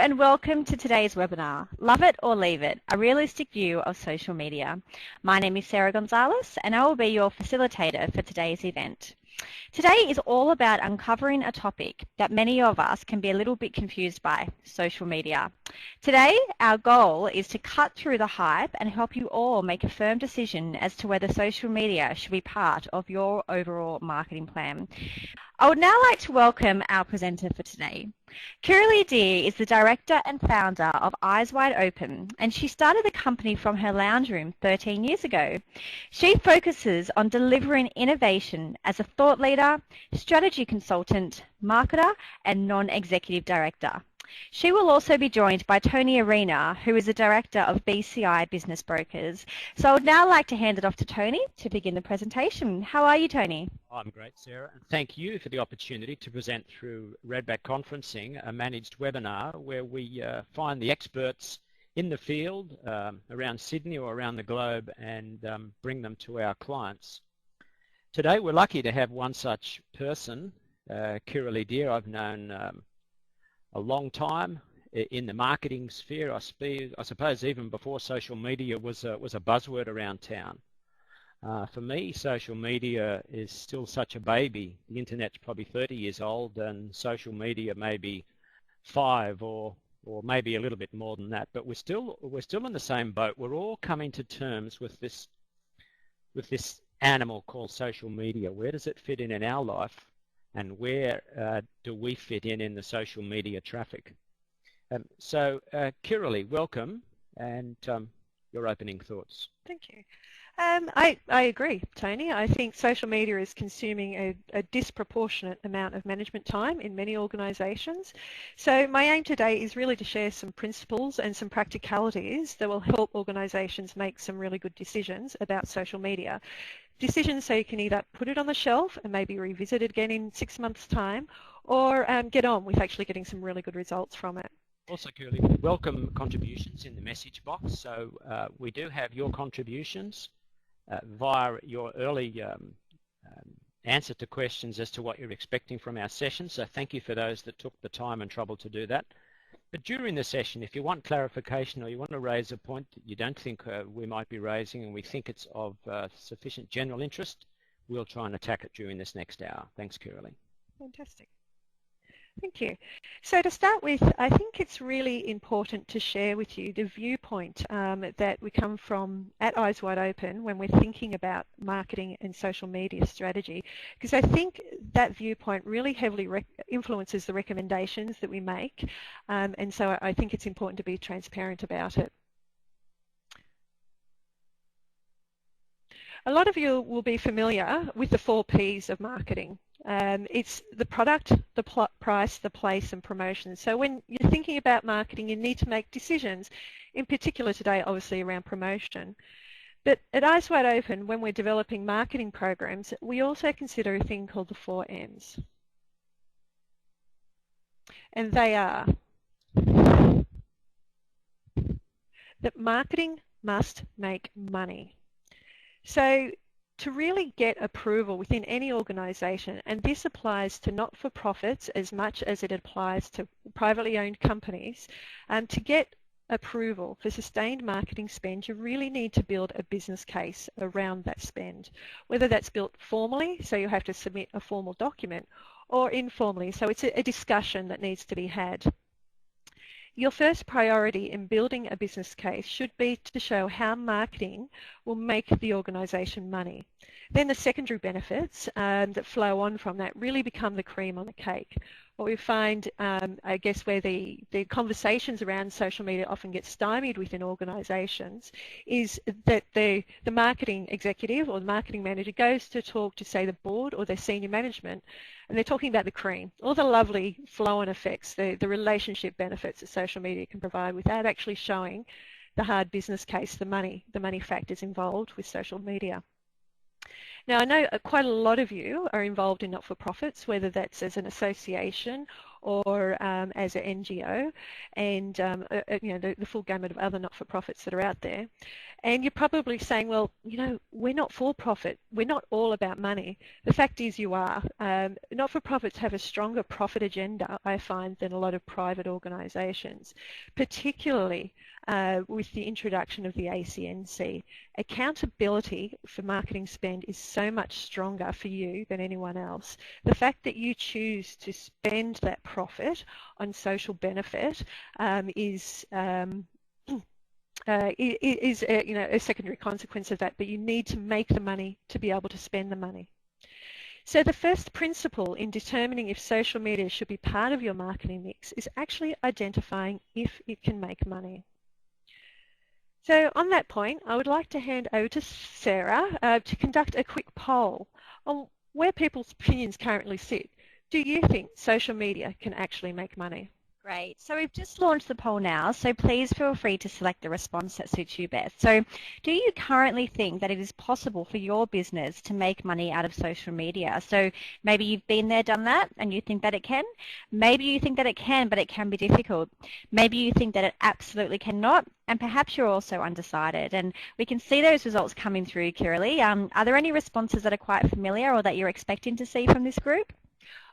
and welcome to today's webinar, Love It or Leave It, a realistic view of social media. My name is Sarah Gonzalez and I will be your facilitator for today's event. Today is all about uncovering a topic that many of us can be a little bit confused by, social media. Today, our goal is to cut through the hype and help you all make a firm decision as to whether social media should be part of your overall marketing plan. I would now like to welcome our presenter for today. Kiralee Deer is the director and founder of Eyes Wide Open, and she started the company from her lounge room 13 years ago. She focuses on delivering innovation as a thought leader, strategy consultant, marketer, and non-executive director. She will also be joined by Tony Arena, who is the director of BCI Business Brokers. So I would now like to hand it off to Tony to begin the presentation. How are you, Tony? I'm great, Sarah, and thank you for the opportunity to present through Redback Conferencing, a managed webinar where we find the experts in the field around Sydney or around the globe and bring them to our clients. Today we're lucky to have one such person, Kiralee Deer. I've known a long time in the marketing sphere. I suppose even before social media was a buzzword around town. For me, social media is still such a baby. The internet's probably 30 years old and social media maybe 5 or maybe a little bit more than that. But we're still in the same boat. We're all coming to terms with this animal called social media. Where does it fit in our life, and where do we fit in the social media traffic? So Kiralee, welcome, and your opening thoughts. Thank you. I agree, Tony. I think social media is consuming a disproportionate amount of management time in many organisations. So my aim today is really to share some principles and some practicalities that will help organisations make some really good decisions about social media. Decisions so you can either put it on the shelf and maybe revisit it again in 6 months' time, or get on with actually getting some really good results from it. Also, Kiralee, we welcome contributions in the message box. So we do have your contributions via your early answer to questions as to what you're expecting from our session. So thank you for those that took the time and trouble to do that. But during the session, if you want clarification or you want to raise a point that you don't think we might be raising and we think it's of sufficient general interest, we'll try and attack it during this next hour. Thanks, Kiralee. Fantastic. Thank you. So to start with, I think it's really important to share with you the viewpoint that we come from at Eyes Wide Open when we're thinking about marketing and social media strategy, because I think that viewpoint really heavily influences the recommendations that we make, and so I think it's important to be transparent about it. A lot of you will be familiar with the 4 Ps of marketing. It's the product, the price, the place, and promotion. So when you're thinking about marketing, you need to make decisions, in particular today, obviously, around promotion. But at Eyes Wide Open, when we're developing marketing programs, we also consider a thing called the 4 M's. And they are that marketing must make money. So to really get approval within any organisation, and this applies to not-for-profits as much as it applies to privately owned companies, to get approval for sustained marketing spend, you really need to build a business case around that spend, whether that's built formally, so you have to submit a formal document, or informally, so it's a discussion that needs to be had. Your first priority in building a business case should be to show how marketing will make the organisation money. Then the secondary benefits that flow on from that really become the cream on the cake. What we find, I guess, where the conversations around social media often get stymied within organisations is that the marketing executive or the marketing manager goes to talk to, say, the board or their senior management, and they're talking about the cream, all the lovely flow-on effects, the relationship benefits that social media can provide without actually showing the hard business case, the money factors involved with social media. Now, I know quite a lot of you are involved in not-for-profits, whether that's as an association or as an NGO, and the full gamut of other not-for-profits that are out there. And you're probably saying, well, we're not for-profit. We're not all about money. The fact is you are. Not-for-profits have a stronger profit agenda, I find, than a lot of private organisations, particularly with the introduction of the ACNC. Accountability for marketing spend is so much stronger for you than anyone else. The fact that you choose to spend that profit on social benefit is a secondary consequence of that, but you need to make the money to be able to spend the money. So the first principle in determining if social media should be part of your marketing mix is actually identifying if it can make money. So on that point, I would like to hand over to Sarah to conduct a quick poll on where people's opinions currently sit. Do you think social media can actually make money? Great. So we've just launched the poll now, so please feel free to select the response that suits you best. So do you currently think that it is possible for your business to make money out of social media? So maybe you've been there, done that, and you think that it can. Maybe you think that it can, but it can be difficult. Maybe you think that it absolutely cannot, and perhaps you're also undecided. And we can see those results coming through, Kiralee. Are there any responses that are quite familiar or that you're expecting to see from this group?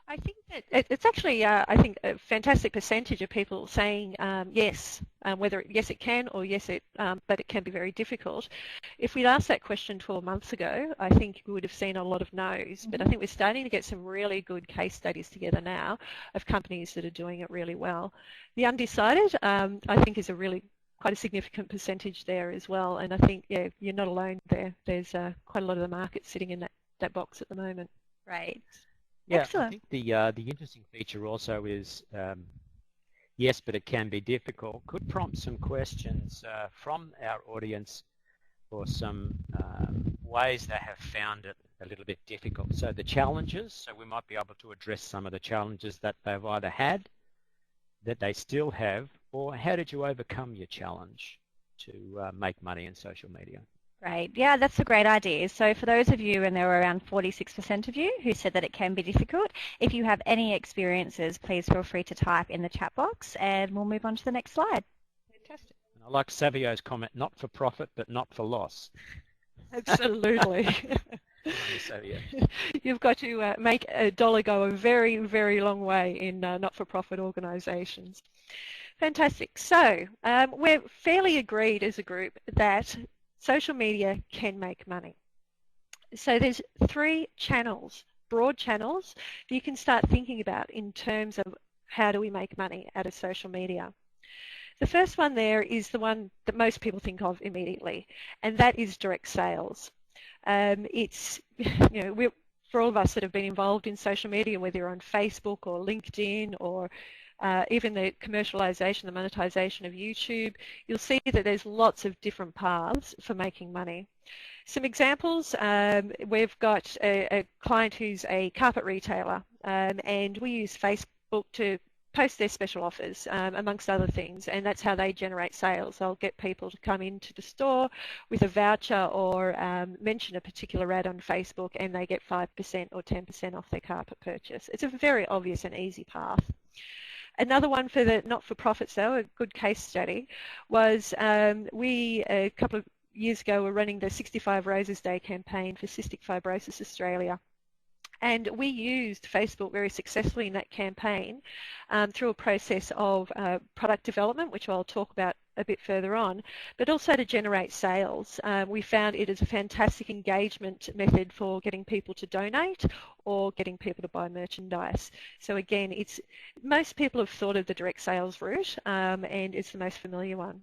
I think that it's actually, I think, a fantastic percentage of people saying yes, whether yes it can or yes it, but it can be very difficult. If we'd asked that question 12 months ago, I think we would have seen a lot of no's, but I think we're starting to get some really good case studies together now of companies that are doing it really well. The undecided, I think, is a really quite a significant percentage there as well, and I think, yeah, you're not alone there. There's quite a lot of the market sitting in that box at the moment. Right. Yeah, Excellent. I think the interesting feature also is yes, but it can be difficult. Could prompt some questions from our audience or some ways they have found it a little bit difficult. So the challenges, so we might be able to address some of the challenges that they've either had, that they still have, or how did you overcome your challenge to make money in social media? Great. Yeah, that's a great idea. So for those of you, and there were around 46% of you who said that it can be difficult, if you have any experiences, please feel free to type in the chat box and we'll move on to the next slide. Fantastic. And I like Savio's comment, not for profit, but not for loss. Absolutely. You've got to make a dollar go a very, very long way in not-for-profit organisations. Fantastic. So we're fairly agreed as a group that social media can make money. So there's 3 channels, broad channels, that you can start thinking about in terms of how do we make money out of social media. The first one there is the one that most people think of immediately, and that is direct sales. It's, for all of us that have been involved in social media, whether you're on Facebook or LinkedIn or even the commercialization, the monetization of YouTube, you'll see that there's lots of different paths for making money. Some examples, we've got a client who's a carpet retailer, and we use Facebook to post their special offers, amongst other things, and that's how they generate sales. They'll get people to come into the store with a voucher or mention a particular ad on Facebook, and they get 5% or 10% off their carpet purchase. It's a very obvious and easy path. Another one for the not-for-profits, though, a good case study, was we, a couple of years ago, were running the 65 Roses Day campaign for Cystic Fibrosis Australia. And we used Facebook very successfully in that campaign through a process of product development, which I'll talk about a bit further on, but also to generate sales. We found it is a fantastic engagement method for getting people to donate or getting people to buy merchandise. So again, most people have thought of the direct sales route, and it's the most familiar one.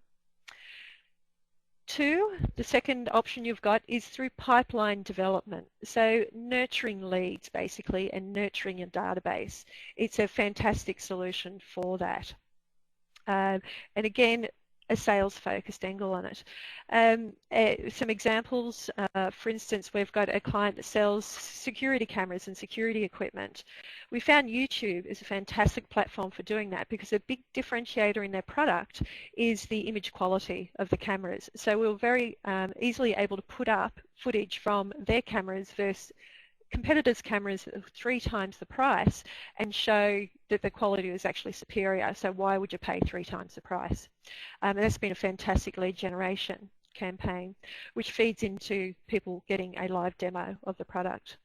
2, the second option you've got is through pipeline development. So nurturing leads, basically, and nurturing a database. It's a fantastic solution for that. And again, a sales-focused angle on it. Some examples, for instance, we've got a client that sells security cameras and security equipment. We found YouTube is a fantastic platform for doing that because a big differentiator in their product is the image quality of the cameras. So we were very easily able to put up footage from their cameras versus competitors' cameras are 3 times the price and show that the quality is actually superior. So why would you pay 3 times the price? And that's been a fantastic lead generation campaign, which feeds into people getting a live demo of the product.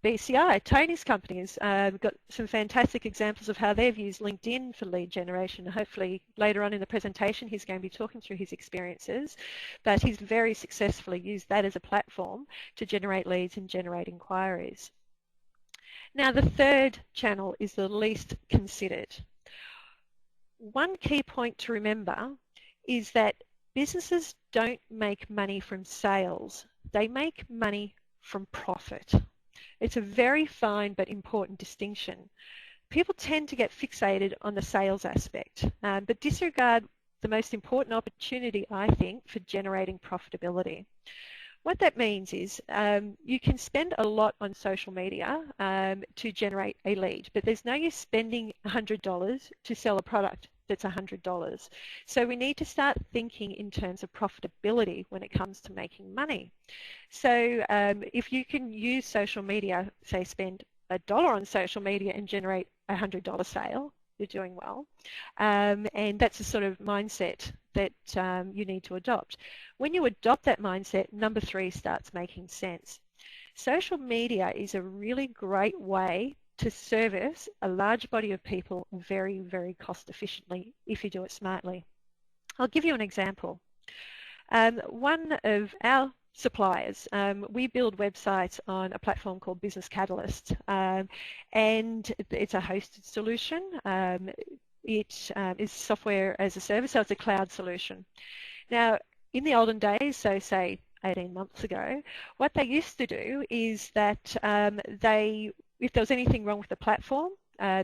BCI, Tony's company, has got some fantastic examples of how they've used LinkedIn for lead generation. Hopefully later on in the presentation he's going to be talking through his experiences, but he's very successfully used that as a platform to generate leads and generate inquiries. Now the third channel is the least considered. One key point to remember is that businesses don't make money from sales, they make money from profit. It's a very fine but important distinction. People tend to get fixated on the sales aspect, but disregard the most important opportunity, I think, for generating profitability. What that means is you can spend a lot on social media to generate a lead, but there's no use spending $100 to sell a product that's $100. So we need to start thinking in terms of profitability when it comes to making money. So if you can use social media, say spend $1 on social media and generate a $100 sale, you're doing well. And that's the sort of mindset that you need to adopt. When you adopt that mindset, number 3 starts making sense. Social media is a really great way to service a large body of people very, very cost efficiently if you do it smartly. I'll give you an example. One of our suppliers, we build websites on a platform called Business Catalyst, and it's a hosted solution. It is software as a service, so it's a cloud solution. Now, in the olden days, so say 18 months ago, what they used to do is that if there was anything wrong with the platform,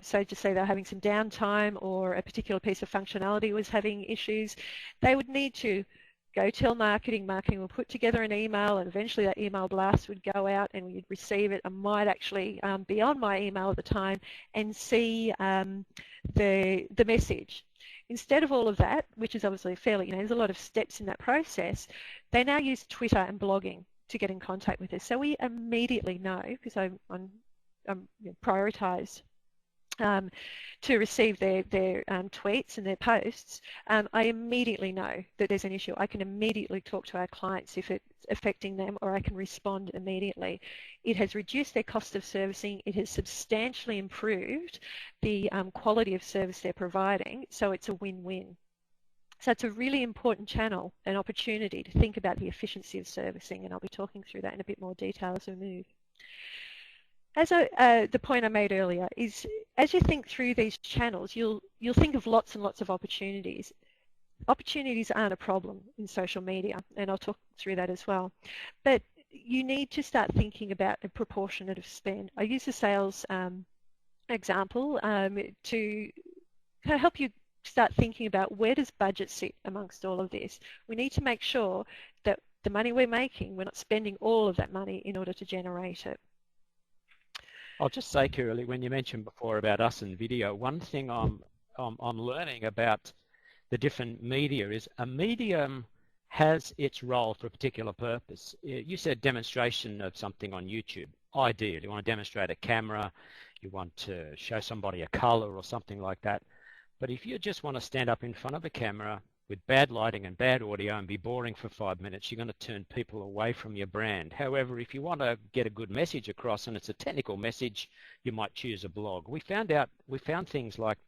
so just say they're having some downtime or a particular piece of functionality was having issues, they would need to go tell marketing. Marketing will put together an email, and eventually that email blast would go out and you'd receive it. I might actually be on my email at the time and see the message. Instead of all of that, which is obviously fairly, there's a lot of steps in that process, they now use Twitter and blogging to get in contact with us. So we immediately know, because I'm prioritised to receive their tweets and their posts, I immediately know that there's an issue. I can immediately talk to our clients if it's affecting them, or I can respond immediately. It has reduced their cost of servicing. It has substantially improved the quality of service they're providing, so it's a win-win. So it's a really important channel, an opportunity to think about the efficiency of servicing, and I'll be talking through that in a bit more detail as we move. As the point I made earlier is, as you think through these channels, you'll think of lots and lots of opportunities. Opportunities aren't a problem in social media, and I'll talk through that as well. But you need to start thinking about a proportionate of spend. I use the sales example to help you start thinking about where does budget sit amongst all of this. We need to make sure that the money we're making, we're not spending all of that money in order to generate it. I'll just say, Kirli, when you mentioned before about us and video, one thing I'm learning about the different media is a medium has its role for a particular purpose. You said demonstration of something on YouTube. Ideal. You want to demonstrate a camera, you want to show somebody a color or something like that. But if you just want to stand up in front of a camera with bad lighting and bad audio and be boring for 5 minutes, you're going to turn people away from your brand. However, if you want to get a good message across and it's a technical message, you might choose a blog. We found things like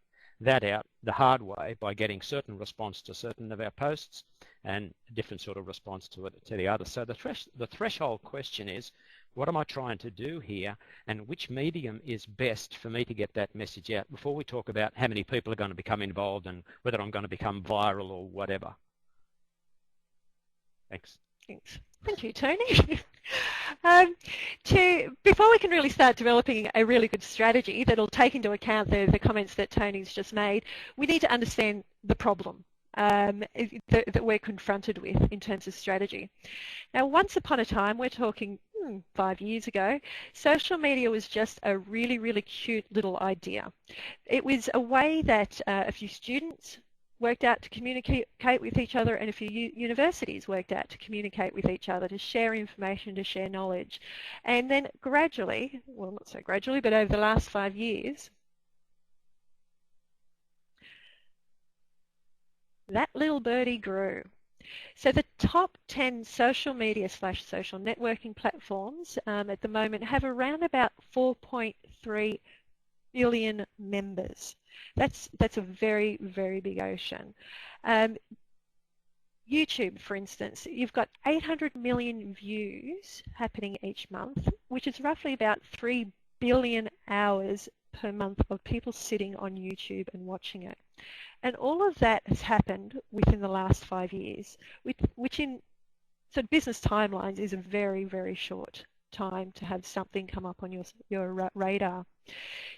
that out the hard way by getting certain response to certain of our posts and a different sort of response to the other. So the threshold question is, what am I trying to do here, and which medium is best for me to get that message out before we talk about how many people are going to become involved and whether I'm going to become viral or whatever. Thanks. Thanks. Thank you, Tony. Before we can really start developing a really good strategy that'll take into account the comments that Tony's just made, we need to understand the problem that we're confronted with in terms of strategy. Now, once upon a time, we're talking 5 years ago, social media was just a really, really cute little idea. It was a way that a few students worked out to communicate with each other, and a few universities worked out to communicate with each other, to share information, to share knowledge. And then gradually, well, not so gradually, but over the last 5 years, that little birdie grew. So the top 10 social media / social networking platforms at the moment have around about 4.3 billion members. That's a very, very big ocean. YouTube, for instance, you've got 800 million views happening each month, which is roughly about 3 billion hours per month of people sitting on YouTube and watching it. And all of that has happened within the last 5 years, which in business timelines is a very, very short time to have something come up on your radar.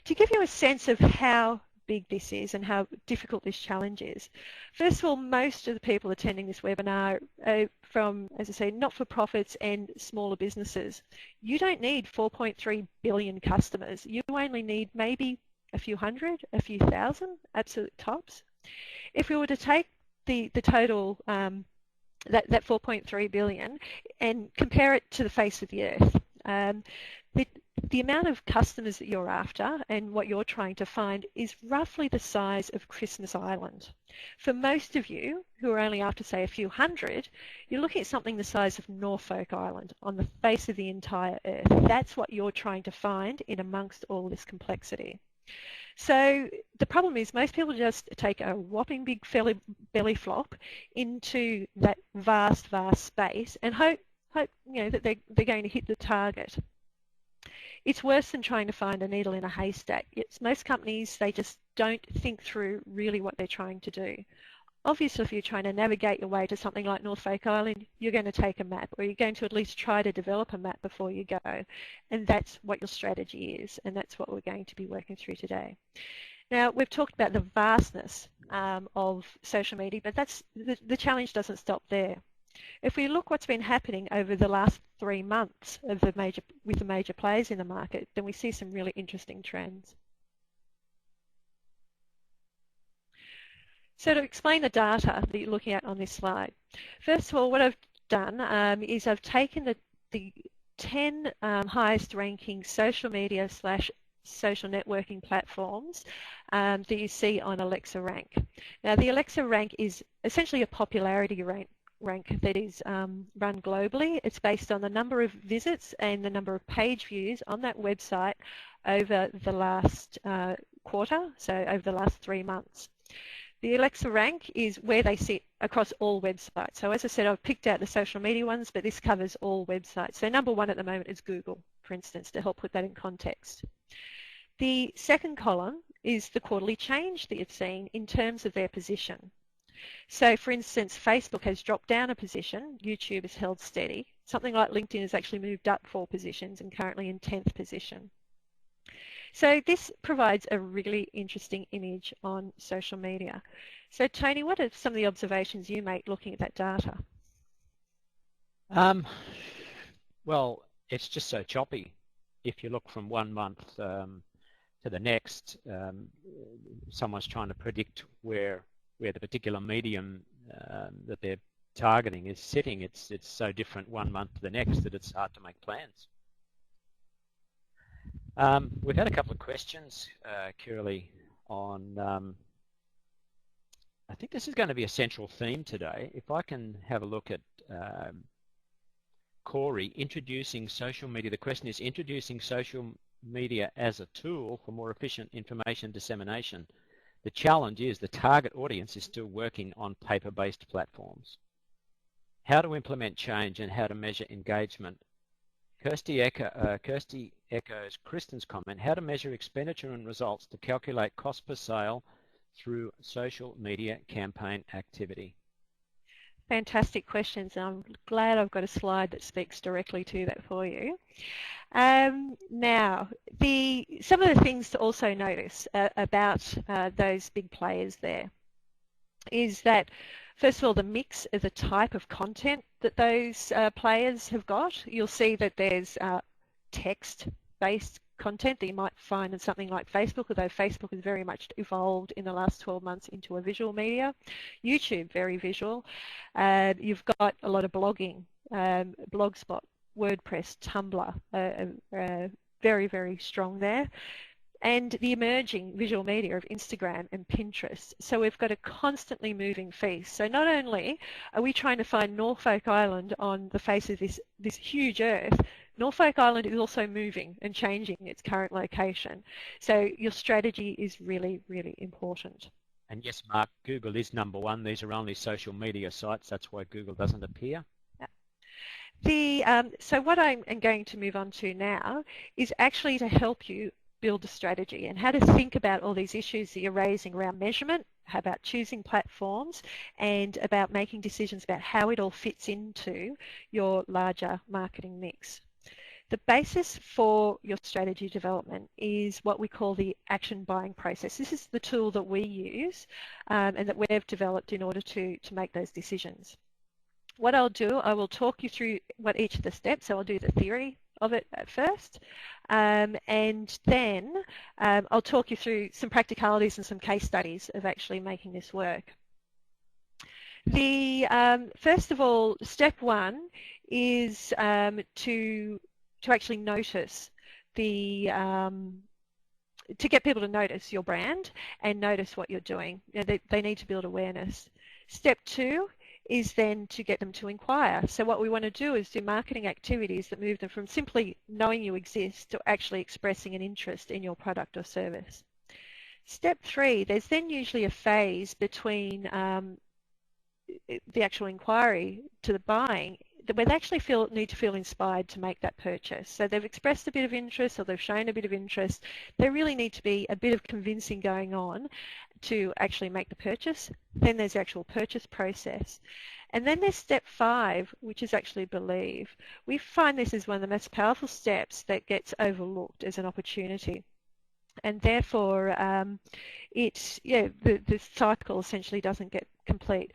To give you a sense of how big this is and how difficult this challenge is, first of all, most of the people attending this webinar are from, as I say, not-for-profits and smaller businesses. You don't need 4.3 billion customers. You only need maybe a few hundred, a few thousand, absolute tops. If we were to take the total, that 4.3 billion, and compare it to the face of the earth, the amount of customers that you're after and what you're trying to find is roughly the size of Christmas Island. For most of you who are only after, say, a few hundred, you're looking at something the size of Norfolk Island on the face of the entire earth. That's what you're trying to find in amongst all this complexity. So the problem is most people just take a whopping big belly flop into that vast, vast space and hope that they're going to hit the target. It's worse than trying to find a needle in a haystack. Most companies, they just don't think through really what they're trying to do. Obviously, if you're trying to navigate your way to something like Norfolk Island, you're going to take a map, or you're going to at least try to develop a map before you go. And that's what your strategy is, and that's what we're going to be working through today. Now, we've talked about the vastness of social media, but the challenge doesn't stop there. If we look what's been happening over the last 3 months with the major players in the market, then we see some really interesting trends. So to explain the data that you're looking at on this slide, first of all, what I've done is I've taken the 10 highest ranking social media / social networking platforms that you see on Alexa Rank. Now, the Alexa Rank is essentially a popularity rank that is run globally. It's based on the number of visits and the number of page views on that website over the last quarter, so over the last 3 months. The Alexa Rank is where they sit across all websites. So as I said, I've picked out the social media ones, but this covers all websites. So number 1 at the moment is Google, for instance, to help put that in context. The second column is the quarterly change that you've seen in terms of their position. So for instance, Facebook has dropped down a position, YouTube has held steady. Something like LinkedIn has actually moved up 4 positions and currently in 10th position. So this provides a really interesting image on social media. So Tony, what are some of the observations you make looking at that data? Well, it's just so choppy. If you look from 1 month to the next, someone's trying to predict where the particular medium that they're targeting is sitting. It's so different 1 month to the next that it's hard to make plans. We've had a couple of questions, Kiralee, on, I think this is going to be a central theme today. If I can have a look at Corey, introducing social media. The question is introducing social media as a tool for more efficient information dissemination. The challenge is the target audience is still working on paper-based platforms. How to implement change and how to measure engagement. Kirsty echoes Kristen's comment, how to measure expenditure and results to calculate cost per sale through social media campaign activity. Fantastic questions, and I'm glad I've got a slide that speaks directly to that for you. Now, some of the things to also notice about those big players there is that, first of all, the mix of the type of content that those players have got. You'll see that there's text-based content that you might find in something like Facebook, although Facebook has very much evolved in the last 12 months into a visual media. YouTube, very visual. You've got a lot of blogging, Blogspot, WordPress, Tumblr, very, very strong there. And the emerging visual media of Instagram and Pinterest. So we've got a constantly moving feast. So not only are we trying to find Norfolk Island on the face of this huge earth, Norfolk Island is also moving and changing its current location. So your strategy is really, really important. And yes, Mark, Google is number one. These are only social media sites. That's why Google doesn't appear. So what I'm going to move on to now is actually to help you build a strategy and how to think about all these issues that you're raising around measurement, how about choosing platforms, and about making decisions about how it all fits into your larger marketing mix. The basis for your strategy development is what we call the action buying process. This is the tool that we use and that we've developed in order to make those decisions. What I'll do, I will talk you through what each of the steps, so I'll do the theory of it at first, and then I'll talk you through some practicalities and some case studies of actually making this work. First of all, step one is to actually notice to get people to notice your brand and notice what you're doing. You know, they need to build awareness. Step two is then to get them to inquire. So what we want to do is do marketing activities that move them from simply knowing you exist to actually expressing an interest in your product or service. Step three, there's then usually a phase between the actual inquiry to the buying where they actually need to feel inspired to make that purchase. So they've expressed a bit of interest or they've shown a bit of interest. There really need to be a bit of convincing going on to actually make the purchase. Then there's the actual purchase process. And then there's step five, which is actually believe. We find this is one of the most powerful steps that gets overlooked as an opportunity. And therefore, the cycle essentially doesn't get complete.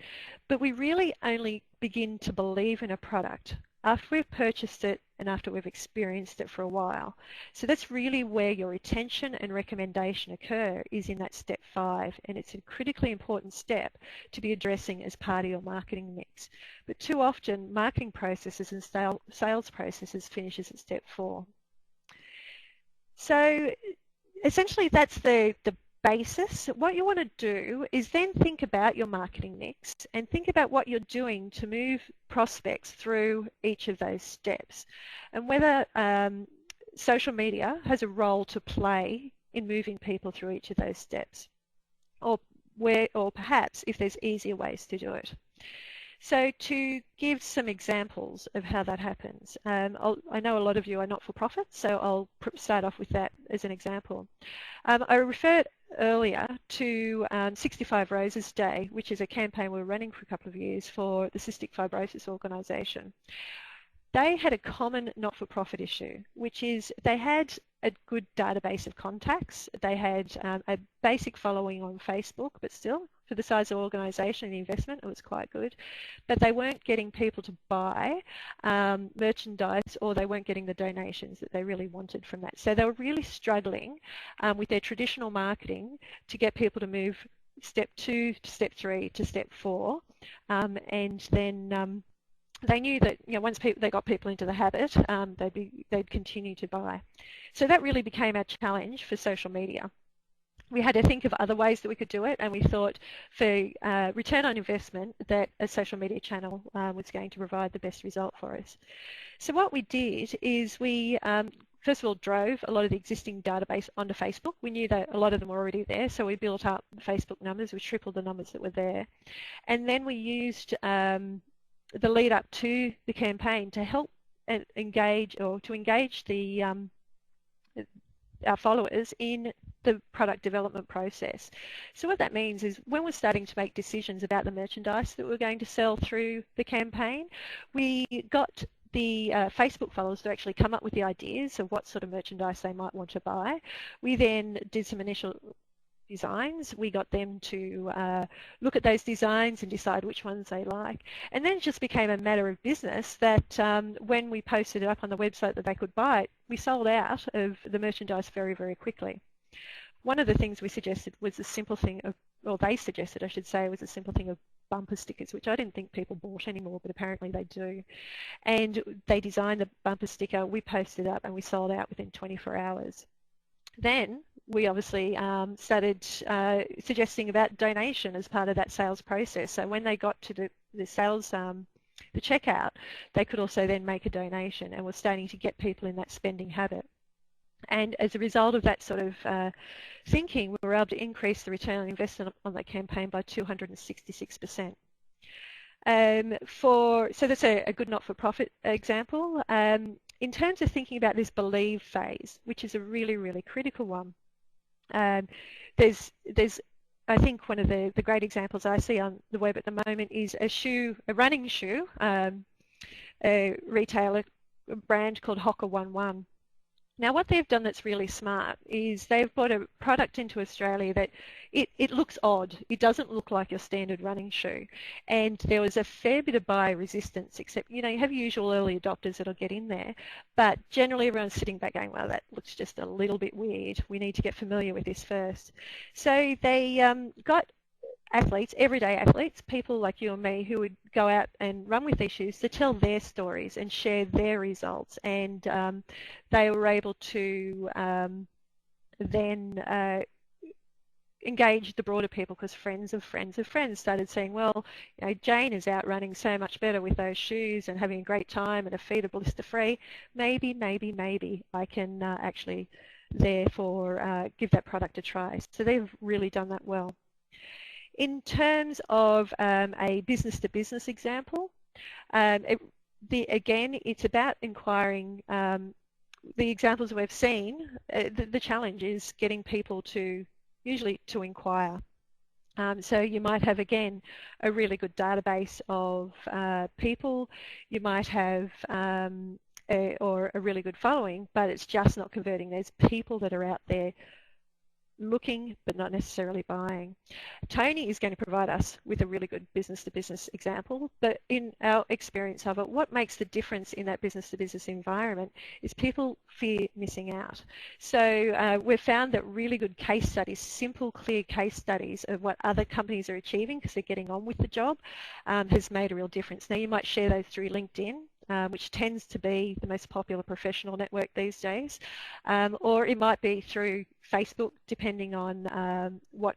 But we really only begin to believe in a product after we've purchased it and after we've experienced it for a while. So that's really where your retention and recommendation occur, is in that step five, and it's a critically important step to be addressing as part of your marketing mix. But too often, marketing processes and sales processes finishes at step four. So essentially that's the basis. What you want to do is then think about your marketing mix and think about what you're doing to move prospects through each of those steps, and whether social media has a role to play in moving people through each of those steps, or perhaps if there's easier ways to do it. So to give some examples of how that happens, I know a lot of you are not-for-profit, so I'll start off with that as an example. I referred earlier to 65 Roses Day, which is a campaign we were running for a couple of years for the Cystic Fibrosis Organisation. They had a common not-for-profit issue, which is they had a good database of contacts. They had a basic following on Facebook, but still, for the size of the organisation and the investment, it was quite good. But they weren't getting people to buy merchandise, or they weren't getting the donations that they really wanted from that. So they were really struggling with their traditional marketing to get people to move step 2 to step 3 to step 4, and then they knew that once they got people into the habit, they'd continue to buy. So that really became our challenge for social media. We had to think of other ways that we could do it, and we thought for return on investment that a social media channel was going to provide the best result for us. So what we did is we first of all drove a lot of the existing database onto Facebook. We knew that a lot of them were already there, so we built up Facebook numbers. We tripled the numbers that were there. And then we used the lead up to the campaign to help engage our followers in the product development process. So what that means is when we're starting to make decisions about the merchandise that we're going to sell through the campaign, we got the Facebook followers to actually come up with the ideas of what sort of merchandise they might want to buy. We then did some initial designs. We got them to look at those designs and decide which ones they like. And then it just became a matter of business that when we posted it up on the website that they could buy it, we sold out of the merchandise very, very quickly. One of the things we suggested was a simple thing of, or they suggested, I should say, was a simple thing of bumper stickers, which I didn't think people bought anymore, but apparently they do. And they designed the bumper sticker, we posted it up, and we sold out within 24 hours. Then we obviously started suggesting about donation as part of that sales process. So when they got to the sales, the checkout, they could also then make a donation, and we're starting to get people in that spending habit. And as a result of that sort of thinking, we were able to increase the return on investment on that campaign by 266%. So that's a good not-for-profit example. In terms of thinking about this believe phase, which is a really, really critical one, there's I think one of the great examples I see on the web at the moment is a running shoe, a retailer brand called Hoka 11. Now what they've done that's really smart is they've brought a product into Australia that it looks odd. It doesn't look like your standard running shoe. And there was a fair bit of buyer resistance, except, you know, you have usual early adopters that'll get in there. But generally everyone's sitting back going, well, that looks just a little bit weird. We need to get familiar with this first. So they got athletes, everyday athletes, people like you and me who would go out and run with these shoes to tell their stories and share their results. And they were able to then engage the broader people, because friends of friends of friends started saying, well, you know, Jane is out running so much better with those shoes and having a great time and her feet are blister free. Maybe I can actually therefore give that product a try. So they've really done that well. In terms of a business-to-business example, again, it's about inquiring. The examples we've seen, the challenge is getting people to usually to inquire. So you might have, again, a really good database of people. You might have or a really good following, but it's just not converting. There's people that are out there looking but not necessarily buying. Tony is going to provide us with a really good business-to-business example, but in our experience of it, what makes the difference in that business-to-business environment is people fear missing out. So we've found that really good case studies, simple, clear case studies of what other companies are achieving because they're getting on with the job, has made a real difference. Now you might share those through LinkedIn, which tends to be the most popular professional network these days, or it might be through Facebook, depending on what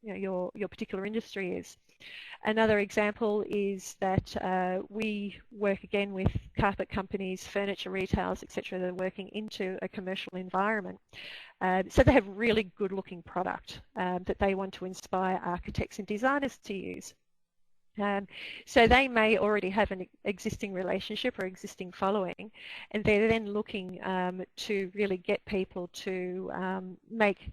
your particular industry is. Another example is that we work again with carpet companies, furniture retailers, etc. that are working into a commercial environment. So they have really good-looking product that they want to inspire architects and designers to use. So they may already have an existing relationship or existing following, and they're then looking to really get people to make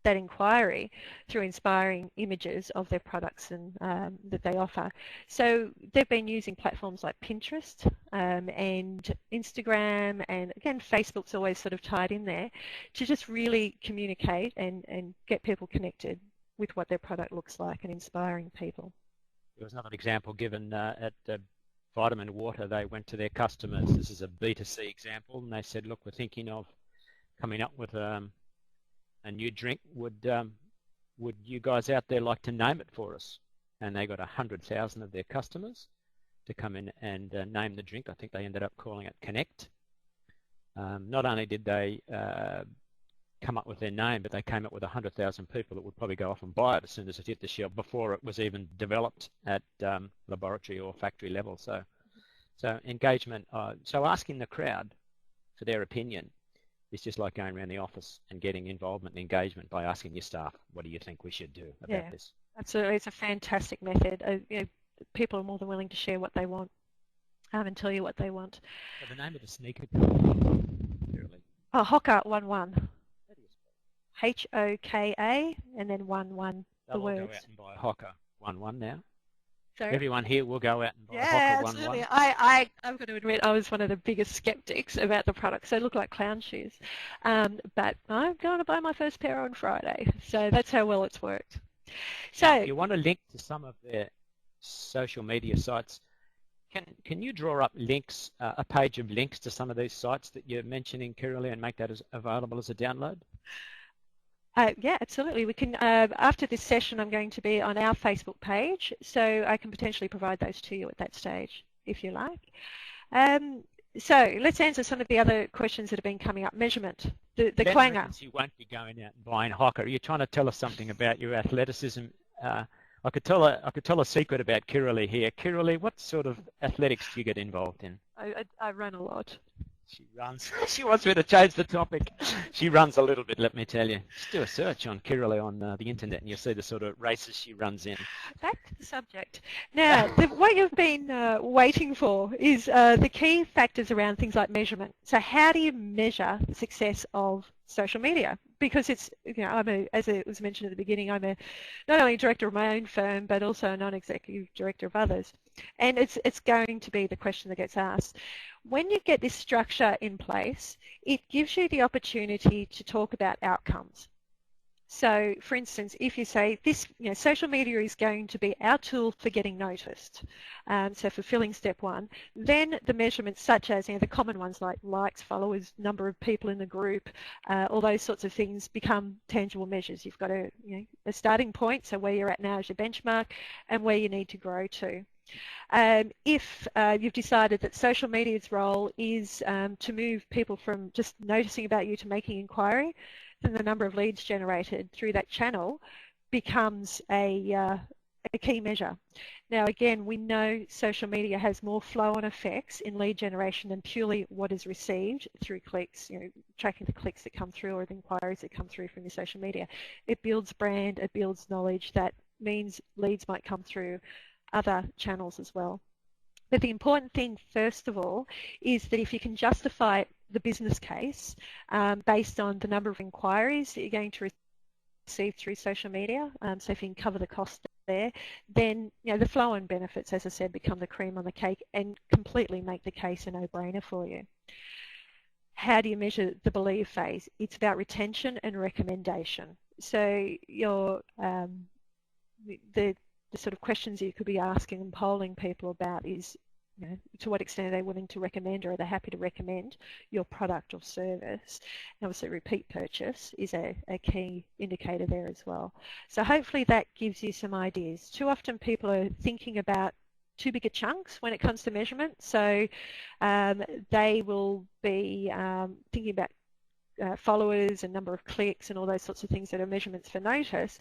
that inquiry through inspiring images of their products and that they offer. So they've been using platforms like Pinterest and Instagram, and again Facebook's always sort of tied in there, to just really communicate and get people connected with what their product looks like and inspiring people. There was another example given at Vitamin Water. They went to their customers. This is a B2C example, and they said, look, we're thinking of coming up with a new drink. Would you guys out there like to name it for us? And they got 100,000 of their customers to come in and name the drink. I think they ended up calling it Connect. Not only did they come up with their name, but they came up with 100,000 people that would probably go off and buy it as soon as it hit the shelf before it was even developed at laboratory or factory level. So engagement, so asking the crowd for their opinion is just like going around the office and getting involvement and engagement by asking your staff, what do you think we should do about this? Absolutely, it's a fantastic method. People are more than willing to share what they want and tell you what they want. So the name of the sneaker company, oh, Hoka 11. Hoka and then 11, the words. They'll go out and buy Hoka 11 now. So everyone here will go out and buy yeah, Hoka absolutely. 11. I've got to admit I was one of the biggest skeptics about the products. They look like clown shoes. But I'm going to buy my first pair on Friday. So that's how well it's worked. So Now, if you want to link to some of their social media sites, can you draw up links, a page of links to some of these sites that you're mentioning, Kiralee, and make that available as a download? yeah, absolutely. We can, after this session, I'm going to be on our Facebook page, so I can potentially provide those to you at that stage, if you like. So let's answer some of the other questions that have been coming up. Measurement, the clanger. You won't be going out and buying Hoka. Are you trying to tell us something about your athleticism? I could tell a secret about Kiralee here. Kiralee, what sort of athletics do you get involved in? I run a lot. She runs. She wants me to change the topic. She runs a little bit, let me tell you. Just do a search on Kiralee on the internet and you'll see the sort of races she runs in. Back to the subject. Now, what you've been waiting for is the key factors around things like measurement. So how do you measure the success of social media? Because it's, as it was mentioned at the beginning, I'm not only director of my own firm, but also a non-executive director of others. And it's going to be the question that gets asked. When you get this structure in place, it gives you the opportunity to talk about outcomes. So, for instance, if you say this, social media is going to be our tool for getting noticed, so fulfilling step one, then the measurements such as the common ones like likes, followers, number of people in the group, all those sorts of things become tangible measures. You've got a starting point, so where you're at now is your benchmark, and where you need to grow to. If you've decided that social media's role is to move people from just noticing about you to making inquiry, then the number of leads generated through that channel becomes a key measure. Now again, we know social media has more flow-on effects in lead generation than purely what is received through clicks, tracking the clicks that come through or the inquiries that come through from your social media. It builds brand, it builds knowledge. That means leads might come through other channels as well. But the important thing, first of all, is that if you can justify the business case based on the number of inquiries that you're going to receive through social media, so if you can cover the cost there, then the flow-on benefits, as I said, become the cream on the cake and completely make the case a no-brainer for you. How do you measure the believe phase? It's about retention and recommendation. So your the sort of questions you could be asking and polling people about is, to what extent are they willing to recommend, or are they happy to recommend your product or service? And obviously repeat purchase is a key indicator there as well. So hopefully that gives you some ideas. Too often people are thinking about too big a chunks when it comes to measurement. So they will be thinking about followers and number of clicks and all those sorts of things that are measurements for notice.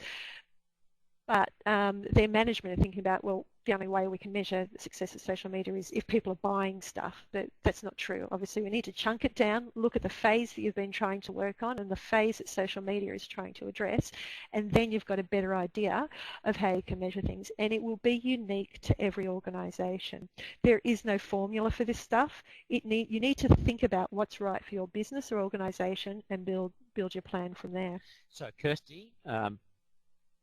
But their management are thinking about, well, the only way we can measure the success of social media is if people are buying stuff. But that's not true. Obviously, we need to chunk it down, look at the phase that you've been trying to work on and the phase that social media is trying to address, and then you've got a better idea of how you can measure things. And it will be unique to every organisation. There is no formula for this stuff. You need to think about what's right for your business or organisation and build your plan from there. So, Kirsty,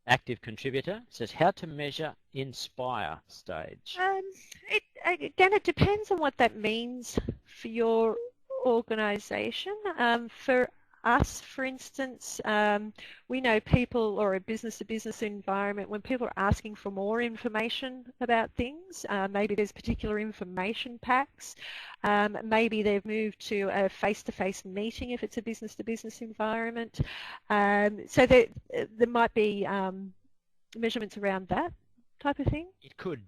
active contributor, says how to measure Inspire stage. Again, it depends on what that means for your organisation. For us, for instance, we know people, or a business-to-business environment, when people are asking for more information about things, maybe there's particular information packs, maybe they've moved to a face-to-face meeting if it's a business-to-business environment. So there might be measurements around that type of thing. It could.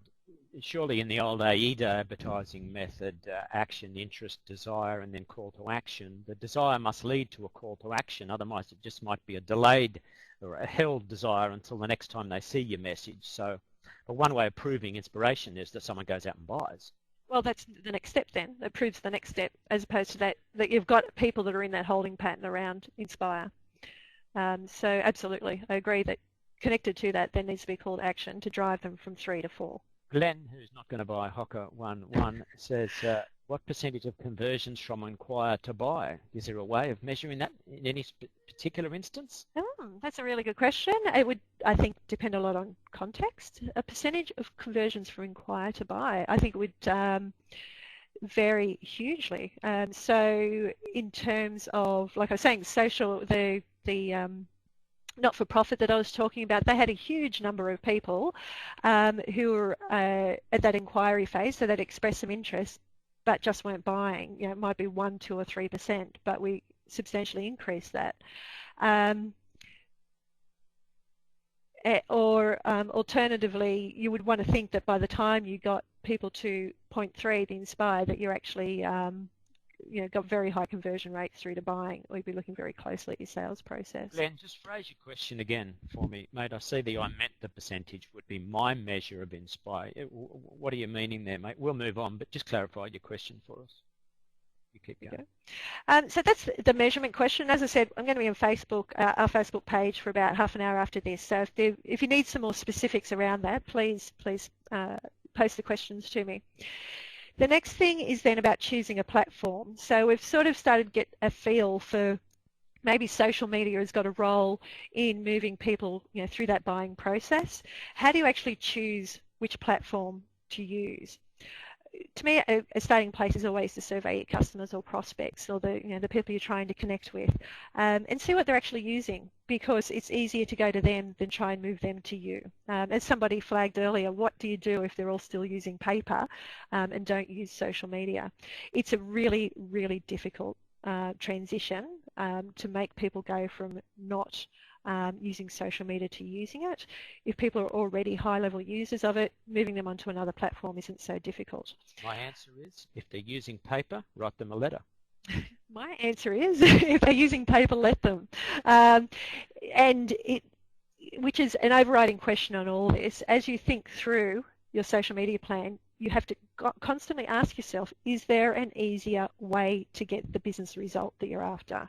Surely in the old AIDA advertising method, action, interest, desire, and then call to action, the desire must lead to a call to action. Otherwise, it just might be a delayed or a held desire until the next time they see your message. So, but one way of proving inspiration is that someone goes out and buys. Well, that's the next step then. That proves the next step, as opposed to that you've got people that are in that holding pattern around Inspire. So absolutely, I agree that connected to that there needs to be call to action to drive them from 3 to 4. Glenn, who's not going to buy Hoka 11, says, what percentage of conversions from inquire to buy? Is there a way of measuring that in any particular instance? That's a really good question. It would, I think, depend a lot on context. A percentage of conversions from inquire to buy, I think, would vary hugely. So in terms of, like I was saying, social, the not-for-profit that I was talking about, they had a huge number of people who were at that inquiry phase, so they'd express some interest, but just weren't buying. You know, it might be 1, 2, or 3%, but we substantially increased that. Or alternatively, you would want to think that by the time you got people to point 3, the Inspire, that you're actually you know, got very high conversion rates through to buying. We'd be looking very closely at your sales process. Glenn, just phrase your question again for me, mate. I see I meant the percentage would be my measure of Inspire. What are you meaning there, mate? We'll move on, but just clarify your question for us. You keep going. Okay. So that's the measurement question. As I said, I'm going to be on Facebook, our Facebook page, for about half an hour after this. So if you need some more specifics around that, please post the questions to me. The next thing is then about choosing a platform. So we've sort of started to get a feel for maybe social media has got a role in moving people, you know, through that buying process. How do you actually choose which platform to use? To me, a starting place is always to survey your customers or prospects, or the people you're trying to connect with, and see what they're actually using, because it's easier to go to them than try and move them to you. As somebody flagged earlier, what do you do if they're all still using paper and don't use social media? It's a really, really difficult transition to make people go from not using social media to using it. If people are already high-level users of it, moving them onto another platform isn't so difficult. My answer is, if they're using paper, write them a letter. My answer is, if they're using paper, let them. Which is an overriding question on all this. As you think through your social media plan, you have to constantly ask yourself, is there an easier way to get the business result that you're after?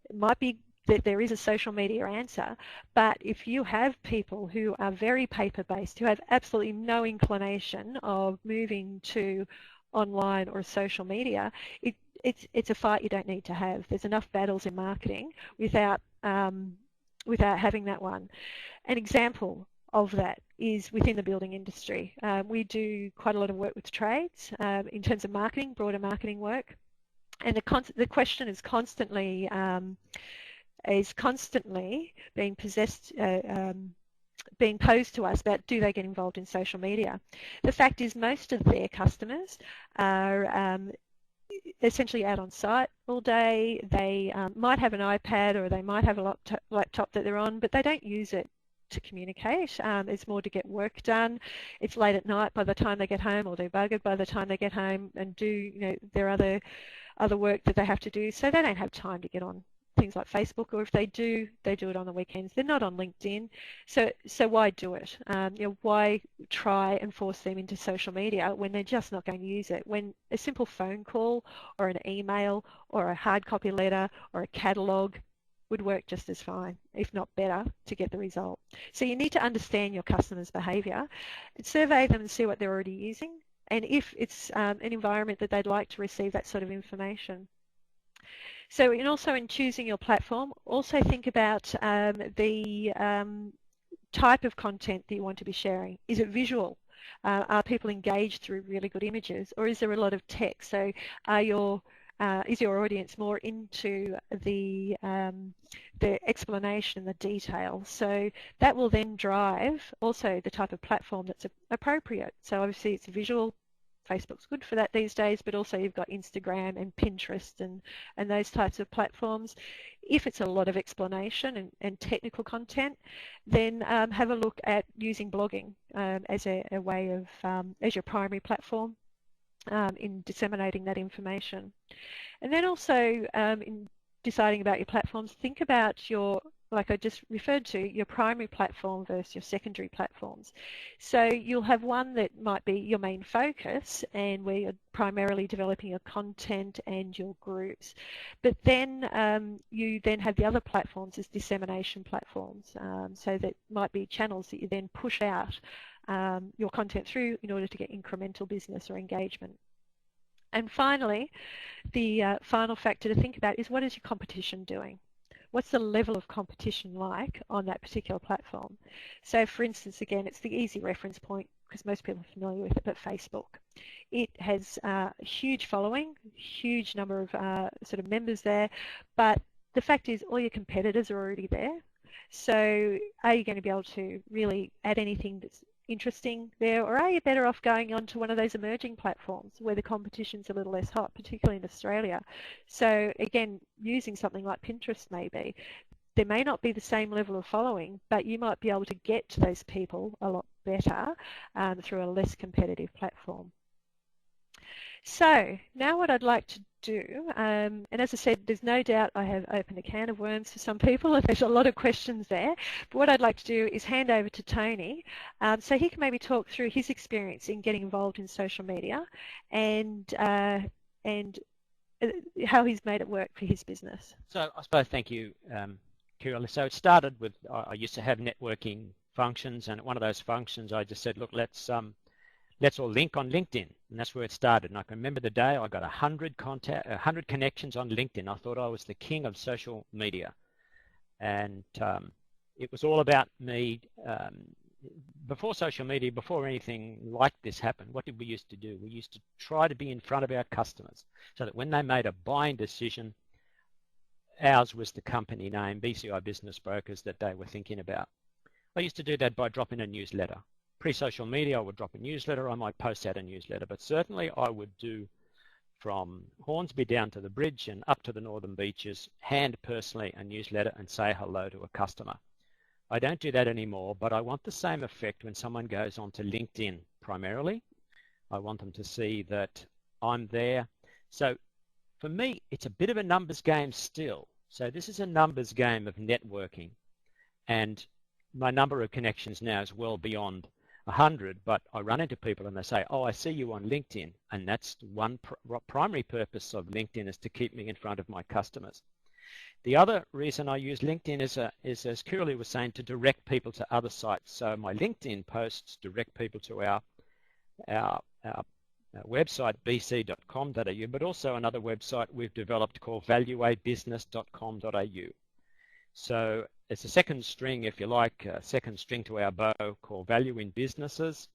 It might be that there is a social media answer, but if you have people who are very paper-based, who have absolutely no inclination of moving to online or social media, it's a fight you don't need to have. There's enough battles in marketing without having that one. An example of that is within the building industry. We do quite a lot of work with trades in terms of marketing, broader marketing work, and the question is constantly being being posed to us about, do they get involved in social media? The fact is, most of their customers are essentially out on site all day. They might have an iPad, or they might have a laptop that they're on, but they don't use it to communicate. It's more to get work done. It's late at night by the time they get home, or they're buggered by the time they get home and do their other work that they have to do. So they don't have time to get on things like Facebook, or if they do it on the weekends. They're not on LinkedIn, so why do it? Why try and force them into social media when they're just not going to use it? When a simple phone call or an email or a hard copy letter or a catalogue would work just as fine, if not better, to get the result. So you need to understand your customers' behaviour, survey them and see what they're already using, and if it's an environment that they'd like to receive that sort of information. So also in choosing your platform, also think about the type of content that you want to be sharing. Is it visual? Are people engaged through really good images, or is there a lot of text? So is your audience more into the explanation and the detail? So that will then drive also the type of platform that's appropriate. So obviously it's visual. Facebook's good for that these days, but also you've got Instagram and Pinterest and those types of platforms. If it's a lot of explanation and technical content, then have a look at using blogging as a way of, as your primary platform in disseminating that information. And then also in deciding about your platforms, think about your, like I just referred to, your primary platform versus your secondary platforms. So you'll have one that might be your main focus and where you're primarily developing your content and your groups. But then you then have the other platforms as dissemination platforms. So that might be channels that you then push out your content through in order to get incremental business or engagement. And finally, the final factor to think about is, what is your competition doing? what's the level of competition like on that particular platform. So for instance, again, it's the easy reference point because most people are familiar with it, but Facebook. It has a huge following, huge number of sort of members there, but the fact is all your competitors are already there. So are you going to be able to really add anything that's interesting there, or are you better off going on to one of those emerging platforms where the competition's a little less hot, particularly in Australia? So again, using something like Pinterest maybe. There may not be the same level of following, but you might be able to get to those people a lot better through a less competitive platform. So now what I'd like to do, and as I said, there's no doubt I have opened a can of worms for some people and there's a lot of questions there. But what I'd like to do is hand over to Tony so he can maybe talk through his experience in getting involved in social media and how he's made it work for his business. So I suppose, thank you, Kira. So it started with, I used to have networking functions, and at one of those functions I just said, look, let's all link on LinkedIn, and that's where it started. And I can remember the day I got 100 connections on LinkedIn. I thought I was the king of social media, and it was all about me. Before social media, before anything like this happened, what did we used to do? We used to try to be in front of our customers so that when they made a buying decision, ours was the company name, BCI Business Brokers, that they were thinking about. I used to do that by dropping a newsletter. Pre-social media, I would drop a newsletter. I might post out a newsletter, but certainly I would do from Hornsby down to the bridge and up to the northern beaches, hand personally a newsletter and say hello to a customer. I don't do that anymore, but I want the same effect when someone goes onto LinkedIn primarily. I want them to see that I'm there. So for me, it's a bit of a numbers game still. So this is a numbers game of networking, and my number of connections now is well beyond 100, but I run into people and they say, oh, I see you on LinkedIn, and that's one primary purpose of LinkedIn, is to keep me in front of my customers. The other reason I use LinkedIn is as Kirli was saying, to direct people to other sites. So my LinkedIn posts direct people to our website, bc.com.au, but also another website we've developed called valueabusiness.com.au. So it's a second string, if you like, a second string to our bow called Value in Businesses.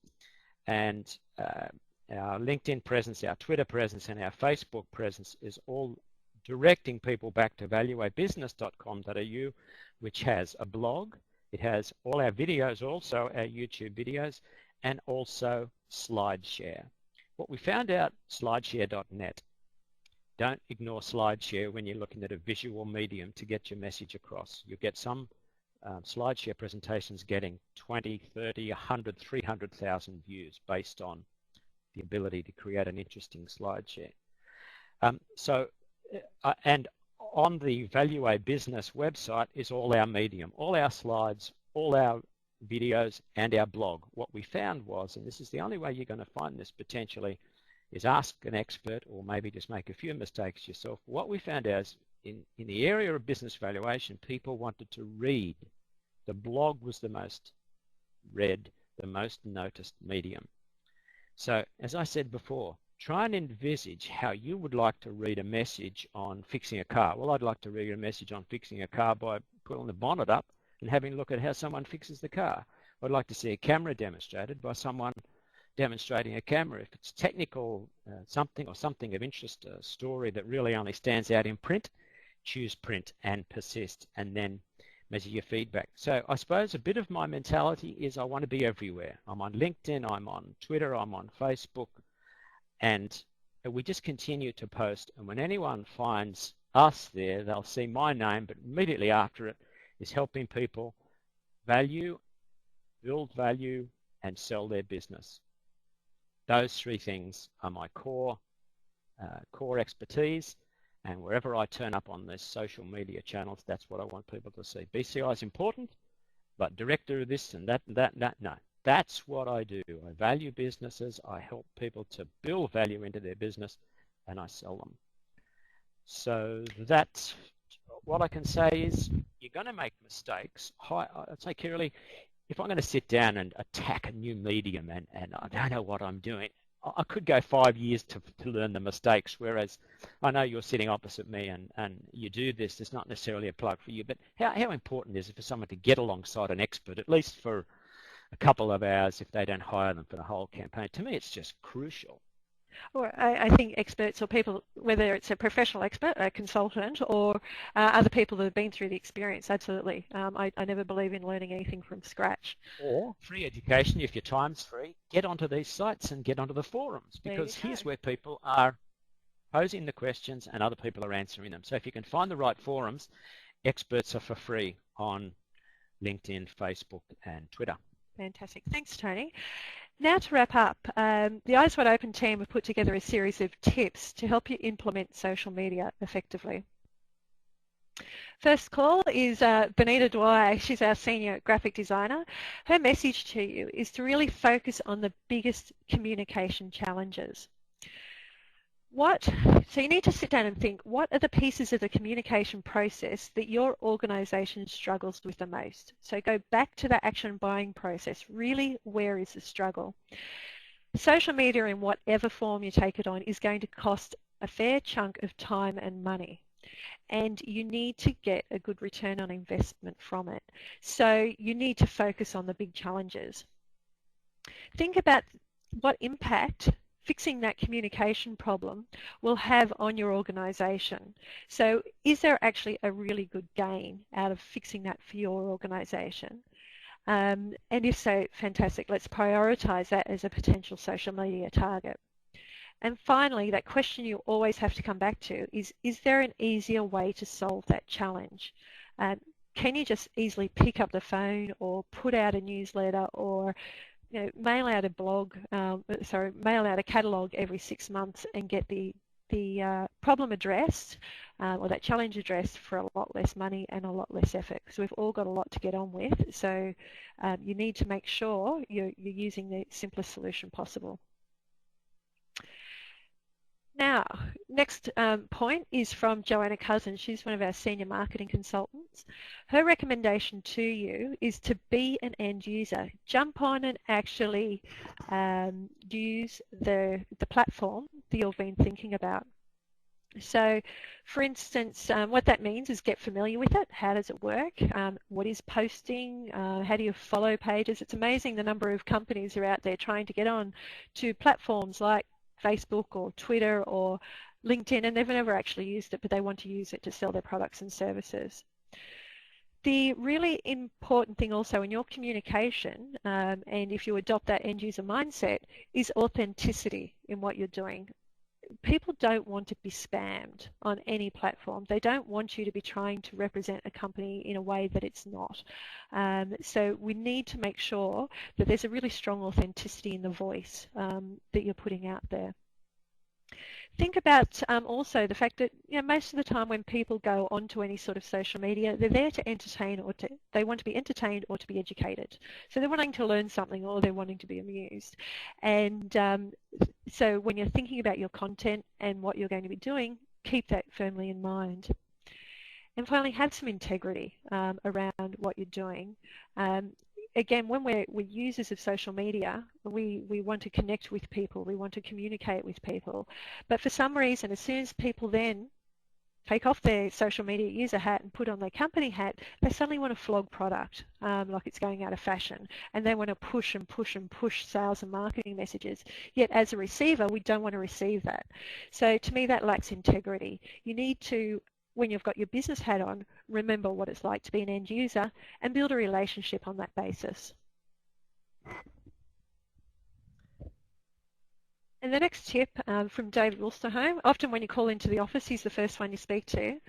And our LinkedIn presence, our Twitter presence, and our Facebook presence is all directing people back to valueabusiness.com.au, which has a blog. It has all our videos, also our YouTube videos, and also SlideShare. What we found out, slideshare.net. Don't ignore SlideShare when you're looking at a visual medium to get your message across. You get some SlideShare presentations getting 20, 30, 100, 300,000 views based on the ability to create an interesting SlideShare. And on the Value A Business website is all our medium, all our slides, all our videos, and our blog. What we found was, and this is the only way you're going to find this potentially, is ask an expert or maybe just make a few mistakes yourself. What we found out is in the area of business valuation, people wanted to read. The blog was the most read, the most noticed medium. So as I said before, try and envisage how you would like to read a message on fixing a car. Well, I'd like to read a message on fixing a car by pulling the bonnet up and having a look at how someone fixes the car. I'd like to see a camera demonstrated by someone demonstrating a camera. If it's technical, something of interest, a story that really only stands out in print, choose print and persist, and then measure your feedback. So I suppose a bit of my mentality is I want to be everywhere. I'm on LinkedIn, I'm on Twitter, I'm on Facebook, and we just continue to post. And when anyone finds us there, they'll see my name, but immediately after it is helping people value, build value, and sell their business. Those three things are my core expertise, and wherever I turn up on these social media channels, that's what I want people to see. BCI is important, but director of this and that, no. That's what I do. I value businesses, I help people to build value into their business, and I sell them. So that's what I can say is you're going to make mistakes. I'd say, Kirli, if I'm going to sit down and attack a new medium and I don't know what I'm doing, I could go 5 years to learn the mistakes, whereas I know you're sitting opposite me and you do this. It's not necessarily a plug for you, but how important is it for someone to get alongside an expert, at least for a couple of hours if they don't hire them for the whole campaign? To me, it's just crucial. Or I think experts or people, whether it's a professional expert, a consultant, or other people that have been through the experience, absolutely. I never believe in learning anything from scratch. Or free education, if your time's free, get onto these sites and get onto the forums, because here's where people are posing the questions and other people are answering them. So if you can find the right forums, experts are for free on LinkedIn, Facebook and Twitter. Fantastic. Thanks, Tony. Now to wrap up, the Eyes Wide Open team have put together a series of tips to help you implement social media effectively. First call is Benita Dwyer. She's our senior graphic designer. Her message to you is to really focus on the biggest communication challenges. So you need to sit down and think, what are the pieces of the communication process that your organisation struggles with the most? So go back to the action buying process. Really, where is the struggle? Social media, in whatever form you take it on, is going to cost a fair chunk of time and money. And you need to get a good return on investment from it. So you need to focus on the big challenges. Think about what impact fixing that communication problem will have on your organisation. So is there actually a really good gain out of fixing that for your organisation? And if so, fantastic. Let's prioritise that as a potential social media target. And finally, that question you always have to come back to is there an easier way to solve that challenge? Can you just easily pick up the phone or put out a newsletter or mail out a catalogue every 6 months and get the problem addressed or that challenge addressed for a lot less money and a lot less effort? So we've all got a lot to get on with. So you need to make sure you're using the simplest solution possible. Now, next point is from Joanna Cousins. She's one of our senior marketing consultants. Her recommendation to you is to be an end user. Jump on and actually use the platform that you've been thinking about. So, for instance, what that means is get familiar with it. How does it work? What is posting? How do you follow pages? It's amazing the number of companies are out there trying to get on to platforms like Facebook or Twitter or LinkedIn, and they've never actually used it, but they want to use it to sell their products and services. The really important thing also in your communication, and if you adopt that end user mindset, is authenticity in what you're doing. People don't want to be spammed on any platform. They don't want you to be trying to represent a company in a way that it's not. So we need to make sure that there's a really strong authenticity in the voice that you're putting out there. Think about also the fact that most of the time when people go onto any sort of social media, they're there to entertain or they want to be entertained or to be educated. So they're wanting to learn something or they're wanting to be amused. And so when you're thinking about your content and what you're going to be doing, keep that firmly in mind. And finally, have some integrity around what you're doing. Again, when we're users of social media, we want to connect with people, we want to communicate with people. But for some reason, as soon as people then take off their social media user hat and put on their company hat, they suddenly want to flog product like it's going out of fashion. And they want to push and push and push sales and marketing messages. Yet as a receiver, we don't want to receive that. So to me, that lacks integrity. You need to, when you've got your business hat on, remember what it's like to be an end user and build a relationship on that basis. And the next tip from David Wolstenholme, often when you call into the office, he's the first one you speak to,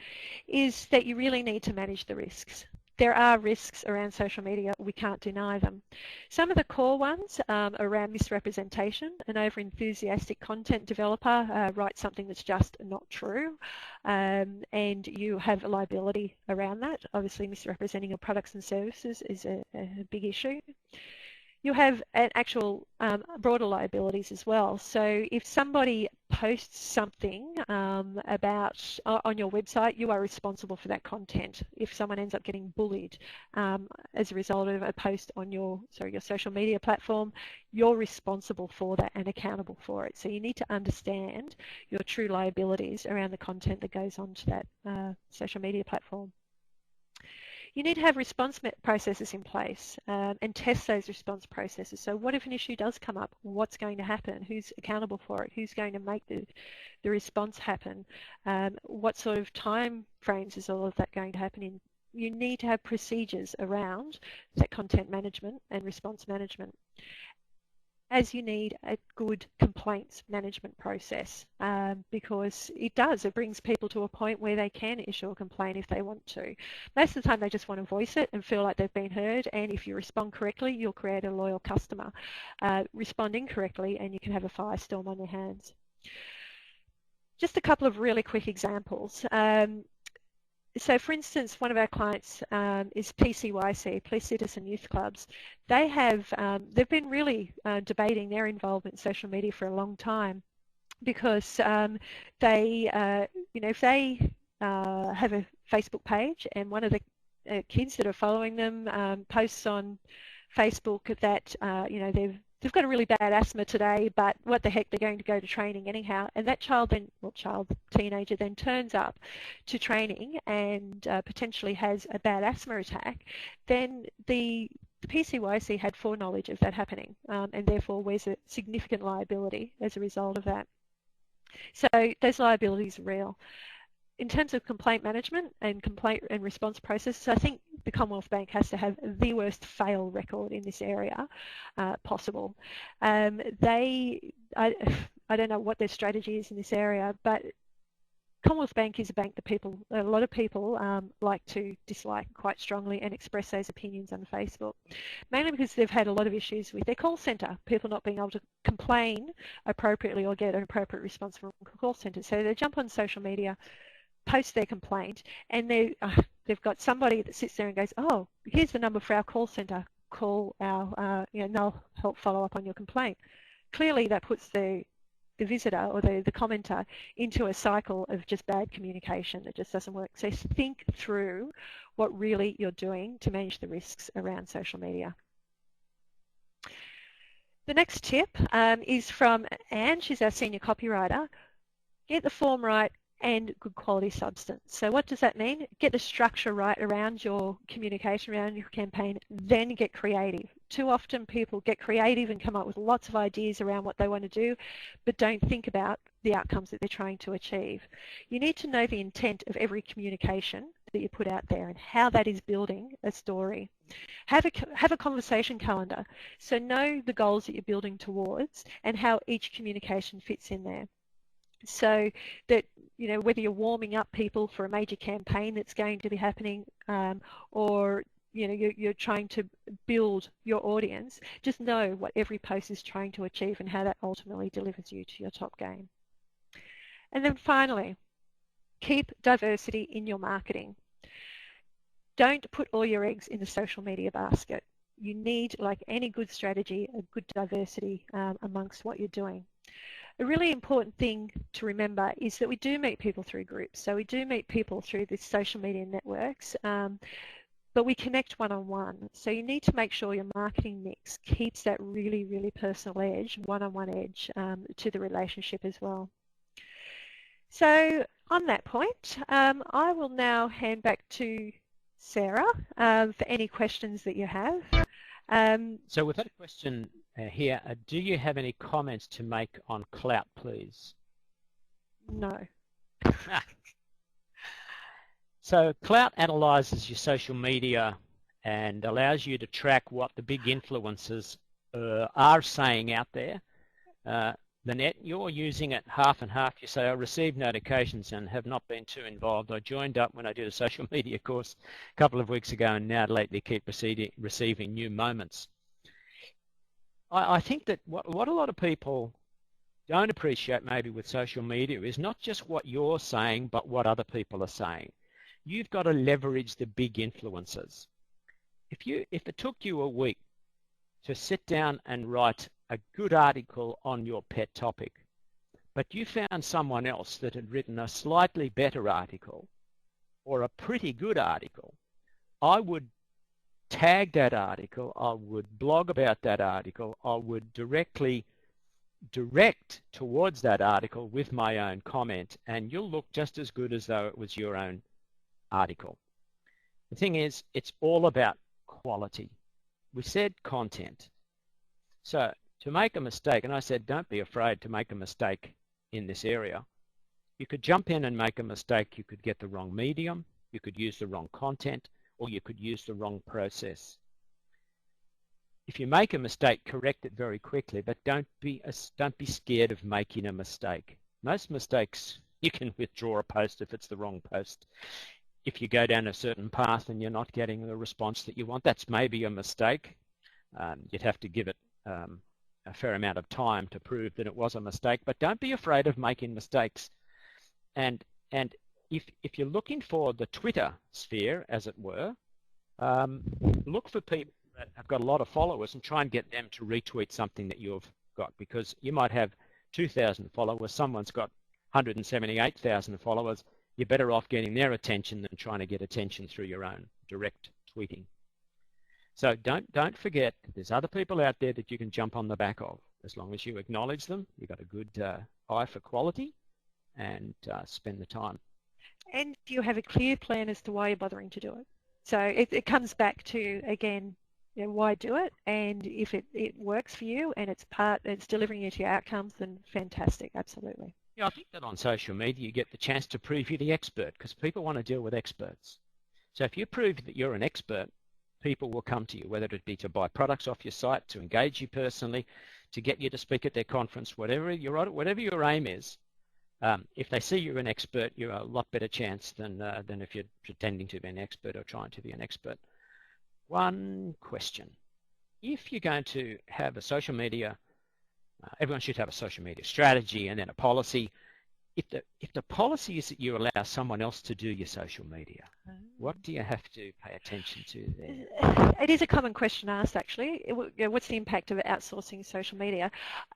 is that you really need to manage the risks. There are risks around social media, we can't deny them. Some of the core ones around misrepresentation. An over-enthusiastic content developer writes something that's just not true, and you have a liability around that. Obviously, misrepresenting your products and services is a big issue. You have an actual broader liabilities as well. So if somebody posts something about on your website, you are responsible for that content. If someone ends up getting bullied as a result of a post on your social media platform, you're responsible for that and accountable for it. So you need to understand your true liabilities around the content that goes onto that social media platform. You need to have response processes in place and test those response processes. So what if an issue does come up? What's going to happen? Who's accountable for it? Who's going to make the response happen? What sort of time frames is all of that going to happen in? You need to have procedures around that content management and response management, as you need a good complaints management process, because it brings people to a point where they can issue a complaint if they want to. Most of the time they just want to voice it and feel like they've been heard, and if you respond correctly, you'll create a loyal customer. Respond incorrectly and you can have a firestorm on your hands. Just a couple of really quick examples. So for instance, one of our clients is PCYC, Police Citizen Youth Clubs. They've been really debating their involvement in social media for a long time, because if they have a Facebook page and one of the kids that are following them posts on Facebook that they've got a really bad asthma today, but what the heck, they're going to go to training anyhow. And that teenager then turns up to training and potentially has a bad asthma attack, then the PCYC had foreknowledge of that happening and therefore wears a significant liability as a result of that. So those liabilities are real. In terms of complaint management and complaint and response processes, I think the Commonwealth Bank has to have the worst fail record in this area possible. I don't know what their strategy is in this area, but Commonwealth Bank is a bank that a lot of people like to dislike quite strongly and express those opinions on Facebook, mainly because they've had a lot of issues with their call centre, people not being able to complain appropriately or get an appropriate response from a call centre. So they jump on social media, post their complaint, and they've got somebody that sits there and goes, oh, here's the number for our call centre, call our, and they'll help follow up on your complaint. Clearly that puts the visitor or the commenter into a cycle of just bad communication that just doesn't work. So think through what really you're doing to manage the risks around social media. The next tip is from Anne. She's our senior copywriter. Get the form right and good quality substance. So what does that mean? Get the structure right around your communication, around your campaign, then get creative. Too often people get creative and come up with lots of ideas around what they want to do, but don't think about the outcomes that they're trying to achieve. You need to know the intent of every communication that you put out there and how that is building a story. Have a conversation calendar. So know the goals that you're building towards and how each communication fits in there. So that, whether you're warming up people for a major campaign that's going to be happening or, you're trying to build your audience, just know what every post is trying to achieve and how that ultimately delivers you to your top game. And then finally, keep diversity in your marketing. Don't put all your eggs in the social media basket. You need, like any good strategy, a good diversity amongst what you're doing. A really important thing to remember is that we do meet people through groups. So we do meet people through these social media networks, but we connect one-on-one. So you need to make sure your marketing mix keeps that really, really personal edge, one-on-one edge to the relationship as well. So on that point, I will now hand back to Sarah for any questions that you have. So we've had a question here. Do you have any comments to make on Klout, please? No. So Klout analyzes your social media and allows you to track what the big influencers are saying out there. Lynette, you're using it half and half. You say, I received notifications and have not been too involved. I joined up when I did a social media course a couple of weeks ago and now lately keep receiving new moments. I think that what a lot of people don't appreciate maybe with social media is not just what you're saying, but what other people are saying. You've got to leverage the big influencers. If it took you a week to sit down and write a good article on your pet topic, but you found someone else that had written a slightly better article or a pretty good article, I would tag that article, I would blog about that article, I would directly direct towards that article with my own comment, and you'll look just as good as though it was your own article. The thing is, it's all about quality. We said content. So to make a mistake, and I said don't be afraid to make a mistake in this area. You could jump in and make a mistake. You could get the wrong medium, you could use the wrong content, or you could use the wrong process. If you make a mistake, correct it very quickly, but don't be scared of making a mistake. Most mistakes, you can withdraw a post if it's the wrong post. If you go down a certain path and you're not getting the response that you want, that's maybe a mistake. You'd have to give it a fair amount of time to prove that it was a mistake, but don't be afraid of making mistakes. And if you're looking for the Twitter sphere, as it were, look for people that have got a lot of followers and try and get them to retweet something that you've got, because you might have 2,000 followers, someone's got 178,000 followers. You're better off getting their attention than trying to get attention through your own direct tweeting. So don't forget, there's other people out there that you can jump on the back of. As long as you acknowledge them, you've got a good eye for quality, and spend the time. And you have a clear plan as to why you're bothering to do it. So it comes back to, again, you know, why do it? And if it works for you and it's delivering you to your outcomes, then fantastic, absolutely. Yeah, I think that on social media you get the chance to prove you're the expert, because people want to deal with experts. So if you prove that you're an expert, people will come to you, whether it be to buy products off your site, to engage you personally, to get you to speak at their conference, whatever your aim is. If they see you're an expert, you're a lot better chance than if you're pretending to be an expert or trying to be an expert. One question. If you're going to have a social media, everyone should have a social media strategy and then a policy. If the policy is that you allow someone else to do your social media, what do you have to pay attention to there? It is a common question asked, actually. What's the impact of outsourcing social media?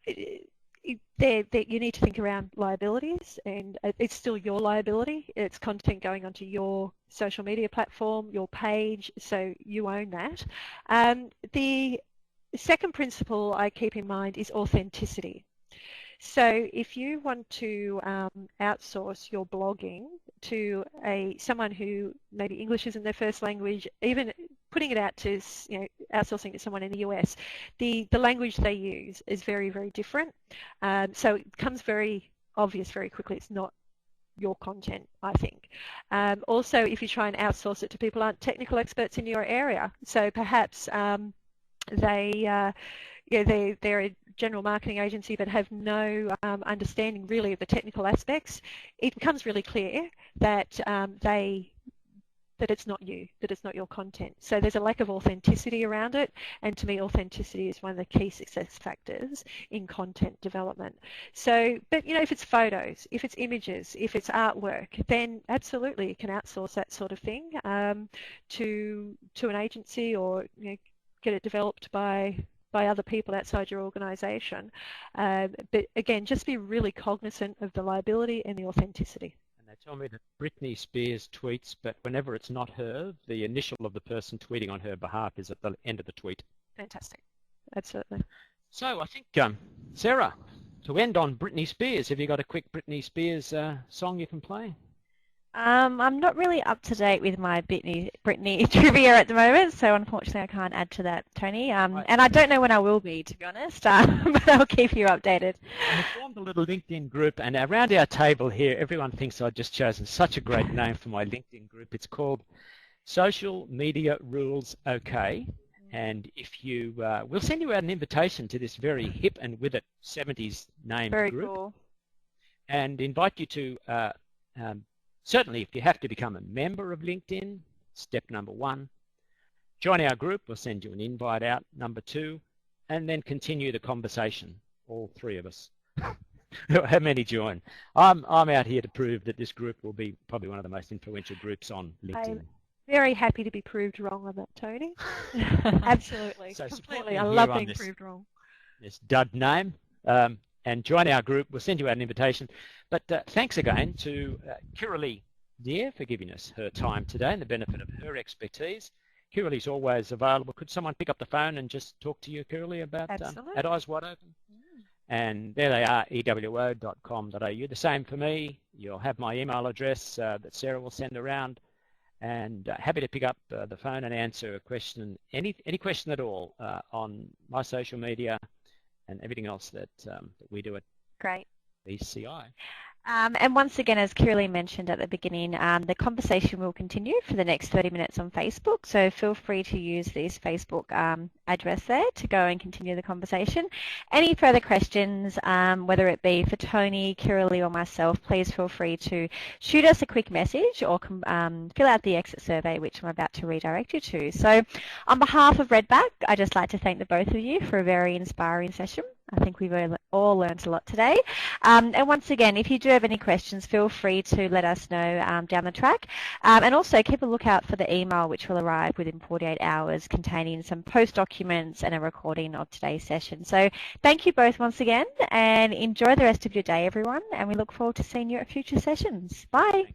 You need to think around liabilities, and it's still your liability. It's content going onto your social media platform, your page, so you own that. The second principle I keep in mind is authenticity. So if you want to outsource your blogging to someone who maybe English isn't their first language, even putting it out to, outsourcing to someone in the US, the language they use is very, very different. So it becomes very obvious very quickly it's not your content, I think. Also, if you try and outsource it to people who aren't technical experts in your area, so perhaps they're a general marketing agency but have no understanding really of the technical aspects, it becomes really clear that that it's not you, that it's not your content. So there's a lack of authenticity around it, and to me authenticity is one of the key success factors in content development. So, but if it's photos, if it's images, if it's artwork, then absolutely you can outsource that sort of thing to an agency, or get it developed by other people outside your organisation. But again, just be really cognizant of the liability and the authenticity. And they tell me that Britney Spears tweets, but whenever it's not her, the initial of the person tweeting on her behalf is at the end of the tweet. Fantastic. Absolutely. So I think, Sarah, to end on Britney Spears, have you got a quick Britney Spears song you can play? I'm not really up to date with my Britney trivia at the moment, so unfortunately I can't add to that, Tony. And I don't know when I will be, to be honest, but I'll keep you updated. We formed a little LinkedIn group, and around our table here, everyone thinks I've just chosen such a great name for my LinkedIn group. It's called Social Media Rules OK. And if you, we'll send you out an invitation to this very hip and with it 70s named Very group. Cool. And invite you to certainly, if you have to become a member of LinkedIn, step number 1, join our group. We'll send you an invite out, number 2, and then continue the conversation, all 3 of us. How many join? I'm out here to prove that this group will be probably one of the most influential groups on LinkedIn. Very happy to be proved wrong on that, Tony. Absolutely, So completely. support me I here love on being this, proved wrong. this dud name, and join our group. We'll send you out an invitation. But thanks again to Kiralee Deer for giving us her time today and the benefit of her expertise. Kiralee's always available. Could someone pick up the phone and just talk to you, Kiralee, about at Eyes Wide Open? And there they are, ewo.com.au. The same for me. You'll have my email address that Sarah will send around. And happy to pick up the phone and answer a question, any question at all on my social media and everything else that we do at Great. BCI. And once again, as Kiralee mentioned at the beginning, the conversation will continue for the next 30 minutes on Facebook, so feel free to use this Facebook address there to go and continue the conversation. Any further questions, whether it be for Tony, Kiralee or myself, please feel free to shoot us a quick message or fill out the exit survey, which I'm about to redirect you to. So on behalf of Redback, I'd just like to thank the both of you for a very inspiring session. I think we've all learned a lot today. And once again, if you do have any questions, feel free to let us know down the track. And also keep a lookout for the email which will arrive within 48 hours containing some post documents and a recording of today's session. So thank you both once again and enjoy the rest of your day, everyone. And we look forward to seeing you at future sessions. Bye.